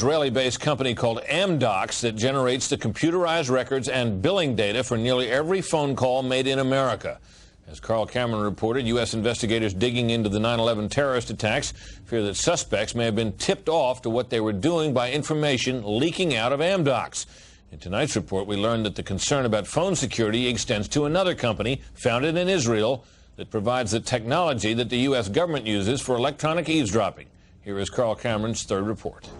Israeli-based company called Amdocs that generates the computerized records and billing data for nearly every phone call made in America. As Carl Cameron reported, U.S. investigators digging into the 9/11 terrorist attacks fear that suspects may have been tipped off to what they were doing by information leaking out of Amdocs. In tonight's report, we learned that the concern about phone security extends to another company founded in Israel that provides the technology that the U.S. government uses for electronic eavesdropping. Here is Carl Cameron's third report.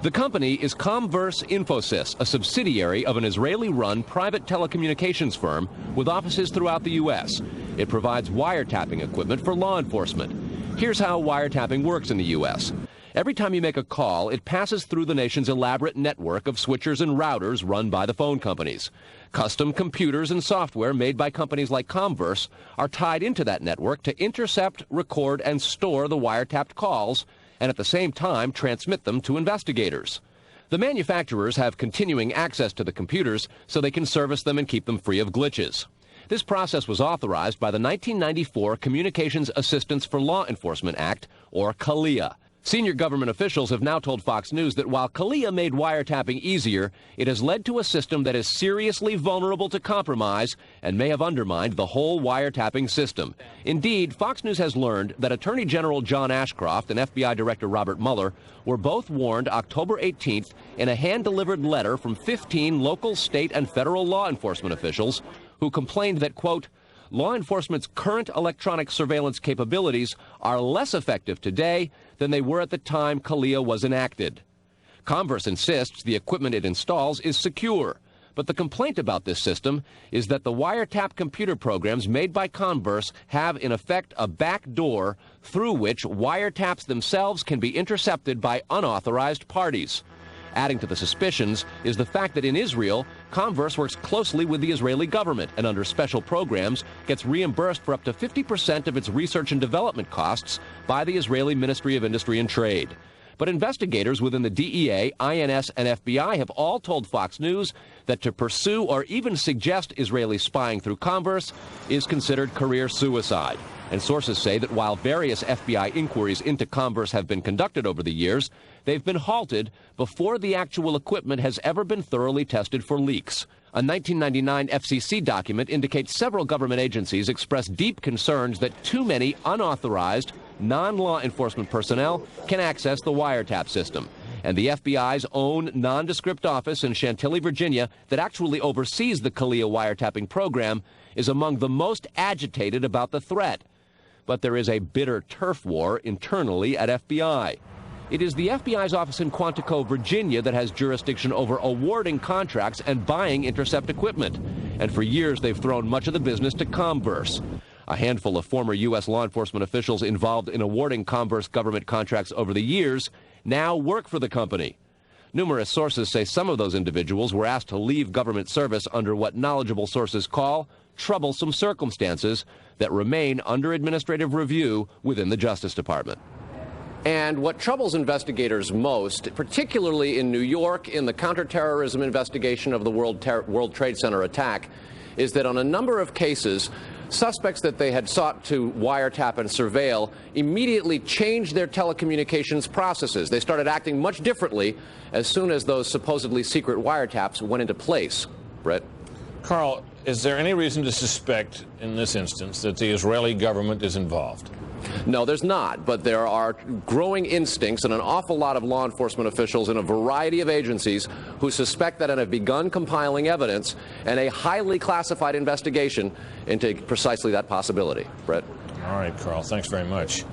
The company is Comverse Infosys, a subsidiary of an Israeli-run private telecommunications firm with offices throughout the U.S. It provides wiretapping equipment for law enforcement. Here's how wiretapping works in the U.S. Every time you make a call, it passes through the nation's elaborate network of switchers and routers run by the phone companies. Custom computers and software made by companies like Comverse are tied into that network to intercept, record, and store the wiretapped calls, and at the same time transmit them to investigators. The manufacturers have continuing access to the computers so they can service them and keep them free of glitches. This process was authorized by the 1994 Communications Assistance for Law Enforcement Act, or CALEA. Senior government officials have now told Fox News that while CALEA made wiretapping easier, it has led to a system that is seriously vulnerable to compromise and may have undermined the whole wiretapping system. Indeed, Fox News has learned that Attorney General John Ashcroft and FBI Director Robert Mueller were both warned October 18th in a hand-delivered letter from 15 local, state, and federal law enforcement officials who complained that, quote, law enforcement's current electronic surveillance capabilities are less effective today than they were at the time CALEA was enacted. Comverse insists the equipment it installs is secure, but the complaint about this system is that the wiretap computer programs made by Comverse have in effect a back door through which wiretaps themselves can be intercepted by unauthorized parties. Adding to the suspicions is the fact that in Israel, Comverse works closely with the Israeli government and under special programs gets reimbursed for up to 50% of its research and development costs by the Israeli Ministry of Industry and Trade. But investigators within the DEA, INS, and FBI have all told Fox News that to pursue or even suggest Israeli spying through Comverse is considered career suicide. And sources say that while various FBI inquiries into Comverse have been conducted over the years, they've been halted before the actual equipment has ever been thoroughly tested for leaks. A 1999 FCC document indicates several government agencies expressed deep concerns that too many unauthorized, non-law enforcement personnel can access the wiretap system. And the FBI's own nondescript office in Chantilly, Virginia, that actually oversees the CALEA wiretapping program, is among the most agitated about the threat. But there is a bitter turf war internally at FBI. It is the FBI's office in Quantico, Virginia, that has jurisdiction over awarding contracts and buying intercept equipment. And for years, they've thrown much of the business to Comverse. A handful of former U.S. law enforcement officials involved in awarding Comverse government contracts over the years now work for the company. Numerous sources say some of those individuals were asked to leave government service under what knowledgeable sources call troublesome circumstances that remain under administrative review within the Justice Department. And what troubles investigators most, particularly in New York in the counterterrorism investigation of the World Trade Center attack, is that on a number of cases, suspects that they had sought to wiretap and surveil immediately changed their telecommunications processes. They started acting much differently as soon as those supposedly secret wiretaps went into place. Brett? Carl, is there any reason to suspect in this instance that the Israeli government is involved? No, there's not, but there are growing instincts and an awful lot of law enforcement officials in a variety of agencies who suspect that and have begun compiling evidence and a highly classified investigation into precisely that possibility. Brett? All right, Carl, thanks very much.